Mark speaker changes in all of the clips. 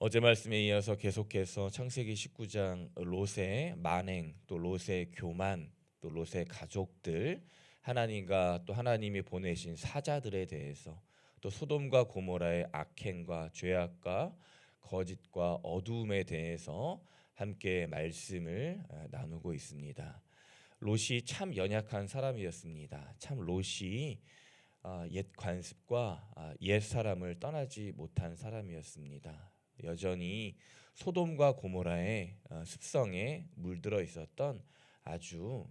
Speaker 1: 어제 말씀에 이어서 계속해서 창세기 19장 롯의 만행, 또 롯의 교만, 또 롯의 가족들, 하나님과 또 하나님이 보내신 사자들에 대해서, 또 소돔과 고모라의 악행과 죄악과 거짓과 어두움에 대해서 함께 말씀을 나누고 있습니다. 롯이 참 연약한 사람이었습니다. 참 롯이 옛 관습과 옛 사람을 떠나지 못한 사람이었습니다. 여전히 소돔과 고모라의 습성에 물들어 있었던 아주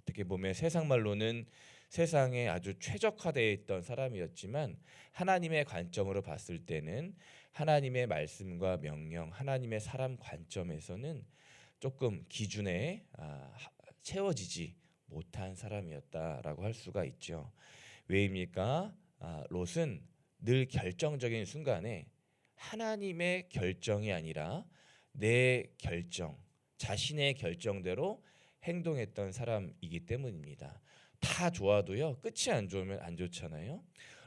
Speaker 1: 어떻게 보면 세상 말로는 세상에 아주 최적화되어 있던 사람이었지만, 하나님의 관점으로 봤을 때는 하나님의 말씀과 명령, 하나님의 사람 관점에서는 조금 기준에 채워지지 못한 사람이었다라고 할 수가 있죠. 왜입니까? 롯은 늘 결정적인 순간에 하나님의 결정이 아니라 내 결정, 자신의 결정대로 행동했던 사람이기 때문입니다. 다 좋아도요, 끝이 안 좋으면 안 좋잖아요.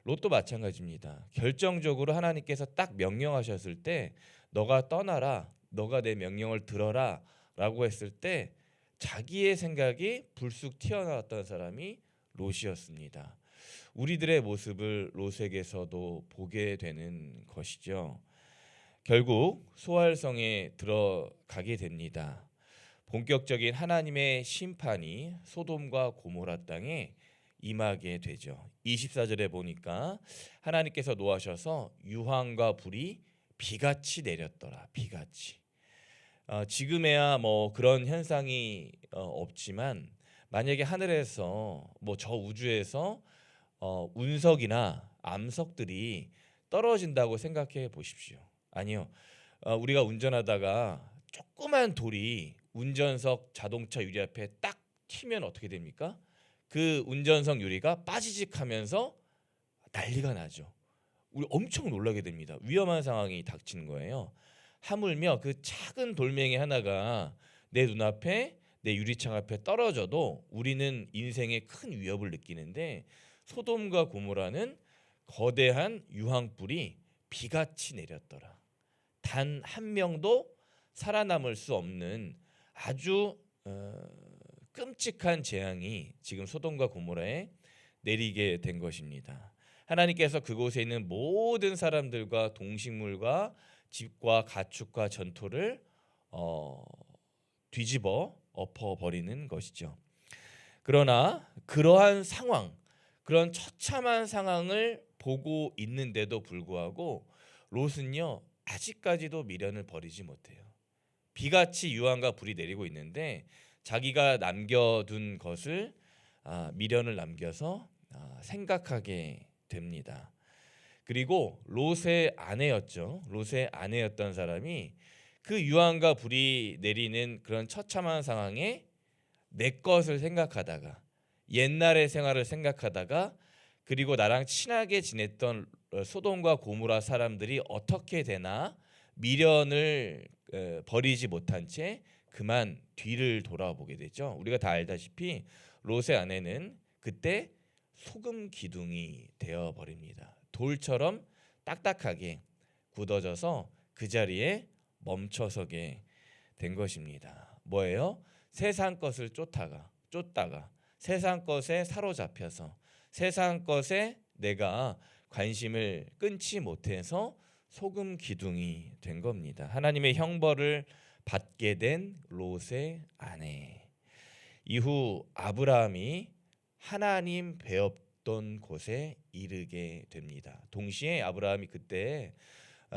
Speaker 1: 롯도 마찬가지입니다. 결정적으로 하나님께서 딱 명령하셨을 때 너가 떠나라, 너가 내 명령을 들어라 라고 했을 때 자기의 생각이 불쑥 튀어나왔던 사람이 롯이었습니다. 우리들의 모습을 롯에게서도 보게 되는 것이죠. 결국 소알성에 들어가게 됩니다. 본격적인 하나님의 심판이 소돔과 고모라 땅에 임하게 되죠. 24절에 보니까 하나님께서 노하셔서 유황과 불이 비같이 내렸더라. 비같이. 지금에야 뭐 그런 현상이 없지만, 만약에 하늘에서 뭐 저 우주에서 운석이나 암석들이 떨어진다고 생각해 보십시오. 아니요. 우리가 운전하다가 조그만 돌이 운전석 자동차 유리 앞에 딱 튀면 어떻게 됩니까? 그 운전석 유리가 빠지직하면서 난리가 나죠. 우리 엄청 놀라게 됩니다. 위험한 상황이 닥치는 거예요. 하물며 그 작은 돌멩이 하나가 내 눈앞에, 내 유리창 앞에 떨어져도 우리는 인생에 큰 위협을 느끼는데, 소돔과 고모라는 거대한 유황불이 비같이 내렸더라. 단 한 명도 살아남을 수 없는 아주 끔찍한 재앙이 지금 소돔과 고모라에 내리게 된 것입니다. 하나님께서 그곳에 있는 모든 사람들과 동식물과 집과 가축과 전토를 뒤집어 엎어버리는 것이죠. 그러나 그러한 상황, 그런 처참한 상황을 보고 있는데도 불구하고 롯은요, 아직까지도 미련을 버리지 못해요. 비같이 유황과 불이 내리고 있는데 자기가 남겨둔 것을 미련을 남겨서 생각하게 됩니다. 그리고 롯의 아내였죠. 롯의 아내였던 사람이 그 유황과 불이 내리는 그런 처참한 상황에 내 것을 생각하다가, 옛날의 생활을 생각하다가, 그리고 나랑 친하게 지냈던 소돔과 고모라 사람들이 어떻게 되나 미련을 버리지 못한 채 그만 뒤를 돌아보게 되죠. 우리가 다 알다시피 롯의 아내는 그때 소금 기둥이 되어 버립니다. 돌처럼 딱딱하게 굳어져서 그 자리에 멈춰서게 된 것입니다. 뭐예요? 세상 것을 쫓다가 세상 것에 사로잡혀서 세상 것에 내가 관심을 끊지 못해서 소금 기둥이 된 겁니다. 하나님의 형벌을 받게 된 롯의 아내. 이후 아브라함이 하나님 배웠던 곳에 이르게 됩니다. 동시에 아브라함이 그때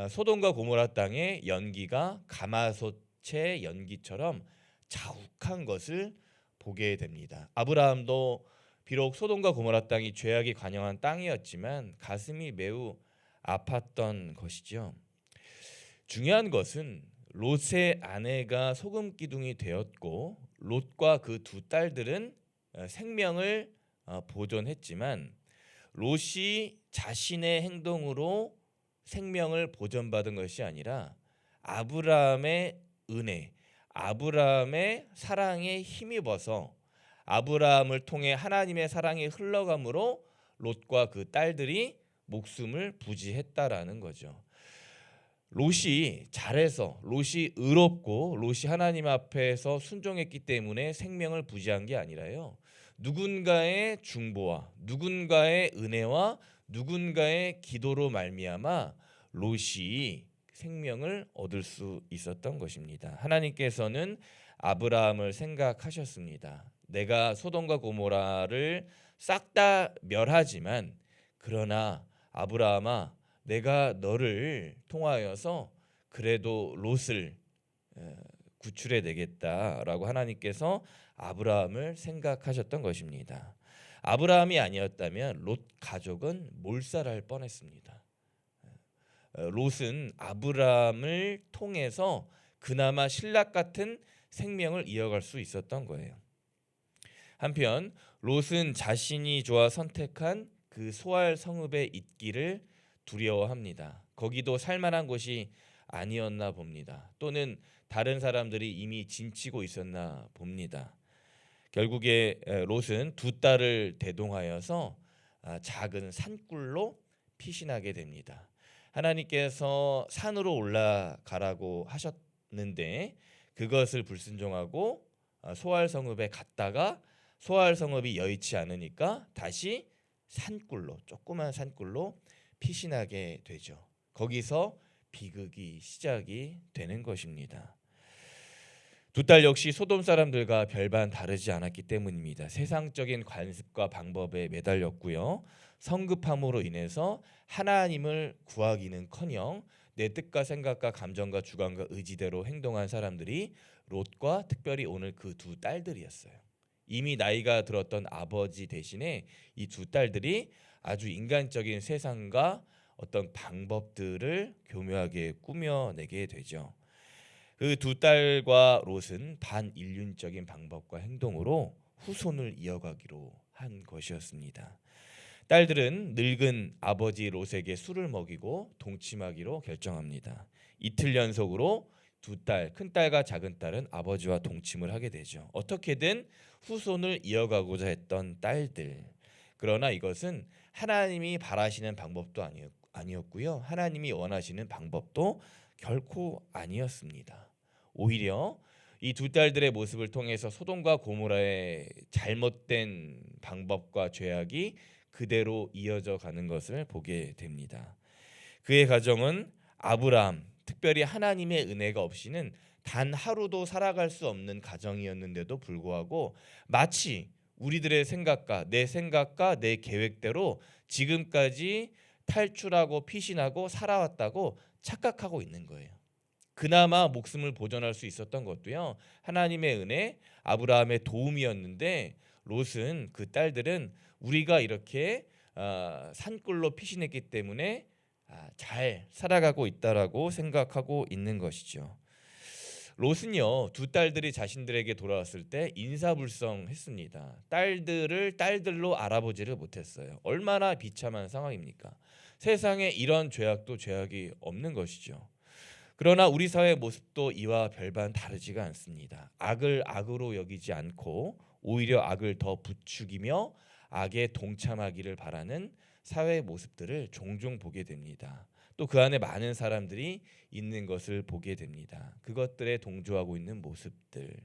Speaker 1: 소돔과 고모라 땅의 연기가 가마솥의 연기처럼 자욱한 것을 보게 됩니다. 아브라함도 비록 소돔과 고모라 땅이 죄악이 관영한 땅이었지만 가슴이 매우 아팠던 것이죠. 중요한 것은 롯의 아내가 소금 기둥이 되었고, 롯과 그 두 딸들은 생명을 보존했지만, 롯이 자신의 행동으로 생명을 보존받은 것이 아니라 아브라함의 은혜, 아브라함의 사랑에 힘입어서 아브라함을 통해 하나님의 사랑이 흘러감으로 롯과 그 딸들이 목숨을 부지했다라는 거죠. 롯이 잘해서, 롯이 의롭고, 롯이 하나님 앞에서 순종했기 때문에 생명을 부지한 게 아니라요, 누군가의 중보와 누군가의 은혜와 누군가의 기도로 말미암아 롯이 생명을 얻을 수 있었던 것입니다. 하나님께서는 아브라함을 생각하셨습니다. 내가 소돔과 고모라를 싹 다 멸하지만, 그러나 아브라함아, 내가 너를 통하여서 그래도 롯을 구출해 내겠다라고 하나님께서 아브라함을 생각하셨던 것입니다. 아브라함이 아니었다면 롯 가족은 몰살할 뻔했습니다. 롯은 아브라함을 통해서 그나마 신락 같은 생명을 이어갈 수 있었던 거예요. 한편 롯은 자신이 좋아 선택한 그 소알 성읍에 있기를 두려워합니다. 거기도 살만한 곳이 아니었나 봅니다. 또는 다른 사람들이 이미 진치고 있었나 봅니다. 결국에 롯은 두 딸을 대동하여서 작은 산굴로 피신하게 됩니다. 하나님께서 산으로 올라가라고 하셨는데 그것을 불순종하고 소알 성읍에 갔다가 소알 성읍이 여의치 않으니까 다시 산굴로, 조그만 산굴로 피신하게 되죠. 거기서 비극이 시작이 되는 것입니다. 두 딸 역시 소돔 사람들과 별반 다르지 않았기 때문입니다. 세상적인 관습과 방법에 매달렸고요, 성급함으로 인해서 하나님을 구하기는커녕 내 뜻과 생각과 감정과 주관과 의지대로 행동한 사람들이 롯과 특별히 오늘 그 두 딸들이었어요. 이미 나이가 들었던 아버지 대신에 이 두 딸들이 아주 인간적인 세상과 어떤 방법들을 교묘하게 꾸며내게 되죠. 그 두 딸과 롯은 반인륜적인 방법과 행동으로 후손을 이어가기로 한 것이었습니다. 딸들은 늙은 아버지 롯에게 술을 먹이고 동침하기로 결정합니다. 이틀 연속으로 두 딸, 큰딸과 작은딸은 아버지와 동침을 하게 되죠. 어떻게든 후손을 이어가고자 했던 딸들. 그러나 이것은 하나님이 바라시는 방법도 아니었고요, 하나님이 원하시는 방법도 결코 아니었습니다. 오히려 이 두 딸들의 모습을 통해서 소돔과 고모라의 잘못된 방법과 죄악이 그대로 이어져 가는 것을 보게 됩니다. 그의 가정은 아브라함, 특별히 하나님의 은혜가 없이는 단 하루도 살아갈 수 없는 가정이었는데도 불구하고 마치 우리들의 생각과 내 계획대로 지금까지 탈출하고 피신하고 살아왔다고 착각하고 있는 거예요. 그나마 목숨을 보존할 수 있었던 것도요, 하나님의 은혜, 아브라함의 도움이었는데 롯은, 그 딸들은 우리가 이렇게 산골로 피신했기 때문에 잘 살아가고 있다라고 생각하고 있는 것이죠. 롯은요, 두 딸들이 자신들에게 돌아왔을 때 인사불성했습니다. 딸들을 딸들로 알아보지를 못했어요. 얼마나 비참한 상황입니까? 세상에 이런 죄악도 죄악이 없는 것이죠. 그러나 우리 사회의 모습도 이와 별반 다르지가 않습니다. 악을 악으로 여기지 않고 오히려 악을 더 부추기며 악에 동참하기를 바라는 사회의 모습들을 종종 보게 됩니다. 또 그 안에 많은 사람들이 있는 것을 보게 됩니다. 그것들에 동조하고 있는 모습들,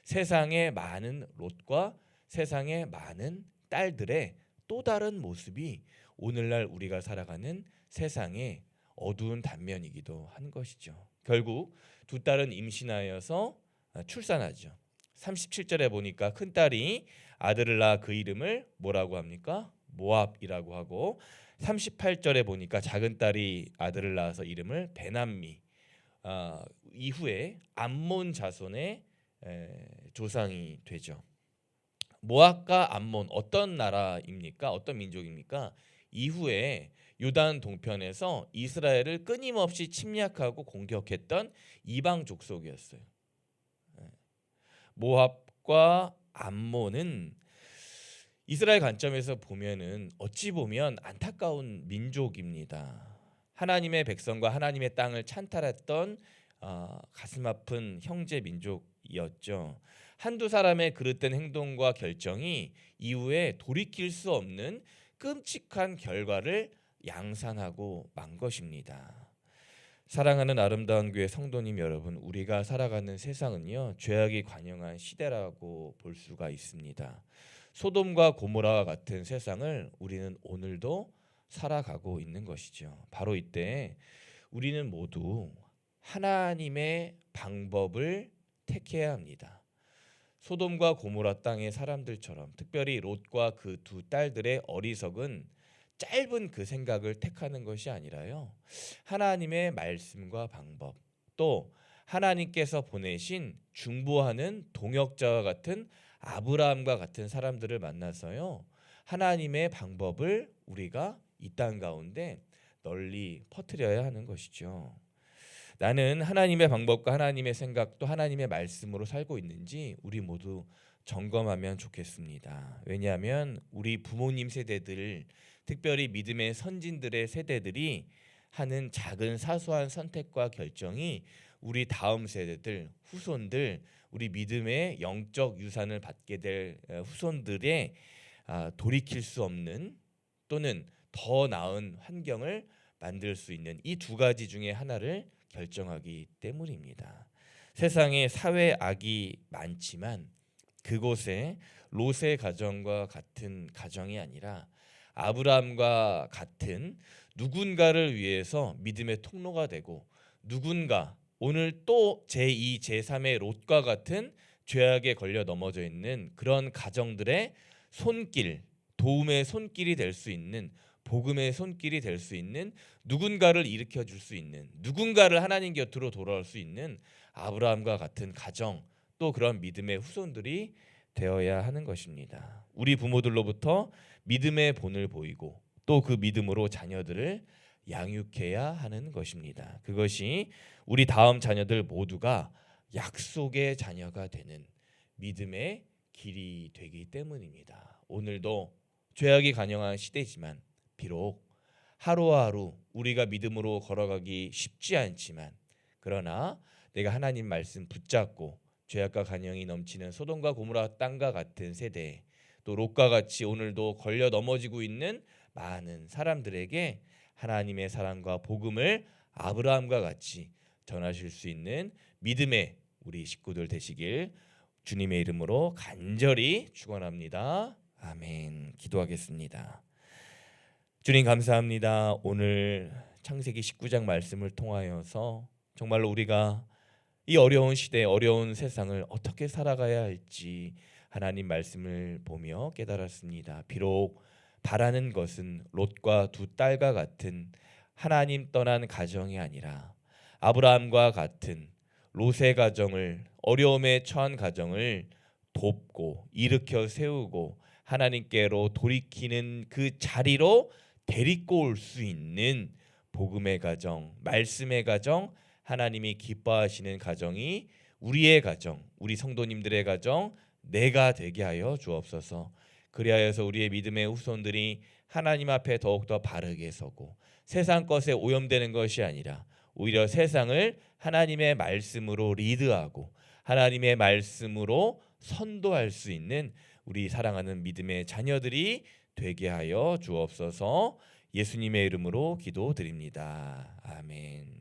Speaker 1: 세상의 많은 롯과 세상의 많은 딸들의 또 다른 모습이 오늘날 우리가 살아가는 세상의 어두운 단면이기도 한 것이죠. 결국 두 딸은 임신하여서 출산하죠. 37절에 보니까 큰딸이 아들을 낳아 그 이름을 뭐라고 합니까? 모압이라고 하고, 38절에 보니까 작은딸이 아들을 낳아서 이름을 베남미, 이후에 암몬 자손의 조상이 되죠. 모압과 암몬, 어떤 나라입니까? 어떤 민족입니까? 이후에 요단 동편에서 이스라엘을 끊임없이 침략하고 공격했던 이방 족속이었어요. 모압과 암몬은 이스라엘 관점에서 보면은 어찌 보면 안타까운 민족입니다. 하나님의 백성과 하나님의 땅을 찬탈했던 가슴 아픈 형제 민족이었죠. 한두 사람의 그릇된 행동과 결정이 이후에 돌이킬 수 없는 끔찍한 결과를 양산하고 만 것입니다. 사랑하는 아름다운 교회 성도님 여러분, 우리가 살아가는 세상은요, 죄악이 관영한 시대라고 볼 수가 있습니다. 소돔과 고모라와 같은 세상을 우리는 오늘도 살아가고 있는 것이죠. 바로 이때 우리는 모두 하나님의 방법을 택해야 합니다. 소돔과 고모라 땅의 사람들처럼, 특별히 롯과 그 두 딸들의 어리석은 짧은 그 생각을 택하는 것이 아니라요, 하나님의 말씀과 방법, 또 하나님께서 보내신 중보하는 동역자와 같은 아브라함과 같은 사람들을 만나서요, 하나님의 방법을 우리가 이 땅 가운데 널리 퍼뜨려야 하는 것이죠. 나는 하나님의 방법과 하나님의 생각, 또 하나님의 말씀으로 살고 있는지 우리 모두 점검하면 좋겠습니다. 왜냐하면 우리 부모님 세대들, 특별히 믿음의 선진들의 세대들이 하는 작은 사소한 선택과 결정이 우리 다음 세대들, 후손들, 우리 믿음의 영적 유산을 받게 될 후손들의 돌이킬 수 없는, 또는 더 나은 환경을 만들 수 있는 이 두 가지 중에 하나를 결정하기 때문입니다. 세상에 사회 악이 많지만 그곳에 롯의 가정과 같은 가정이 아니라 아브라함과 같은 누군가를 위해서 믿음의 통로가 되고, 누군가 오늘 또 제2, 제3의 롯과 같은 죄악에 걸려 넘어져 있는 그런 가정들의 손길, 도움의 손길이 될 수 있는, 복음의 손길이 될 수 있는, 누군가를 일으켜 줄 수 있는, 누군가를 하나님 곁으로 돌아올 수 있는 아브라함과 같은 가정, 또 그런 믿음의 후손들이 되어야 하는 것입니다. 우리 부모들로부터 믿음의 본을 보이고 또 그 믿음으로 자녀들을 양육해야 하는 것입니다. 그것이 우리 다음 자녀들 모두가 약속의 자녀가 되는 믿음의 길이 되기 때문입니다. 오늘도 죄악이 관영한 시대지만, 비록 하루하루 우리가 믿음으로 걸어가기 쉽지 않지만, 그러나 내가 하나님 말씀 붙잡고 죄악과 간영이 넘치는 소돔과 고모라 땅과 같은 세대, 또 롯과 같이 오늘도 걸려 넘어지고 있는 많은 사람들에게 하나님의 사랑과 복음을 아브라함과 같이 전하실 수 있는 믿음의 우리 식구들 되시길 주님의 이름으로 간절히 축원합니다. 아멘. 기도하겠습니다. 주님 감사합니다. 오늘 창세기 19장 말씀을 통하여서 정말로 우리가 이 어려운 시대, 어려운 세상을 어떻게 살아가야 할지 하나님 말씀을 보며 깨달았습니다. 비록 바라는 것은 롯과 두 딸과 같은 하나님 떠난 가정이 아니라 아브라함과 같은 롯의 가정을, 어려움에 처한 가정을 돕고 일으켜 세우고 하나님께로 돌이키는 그 자리로 데리고 올 수 있는 복음의 가정, 말씀의 가정, 하나님이 기뻐하시는 가정이 우리의 가정, 우리 성도님들의 가정, 내가 되게 하여 주옵소서. 그리하여서 우리의 믿음의 후손들이 하나님 앞에 더욱더 바르게 서고 세상 것에 오염되는 것이 아니라 오히려 세상을 하나님의 말씀으로 리드하고 하나님의 말씀으로 선도할 수 있는 우리 사랑하는 믿음의 자녀들이 되게 하여 주옵소서. 예수님의 이름으로 기도드립니다. 아멘.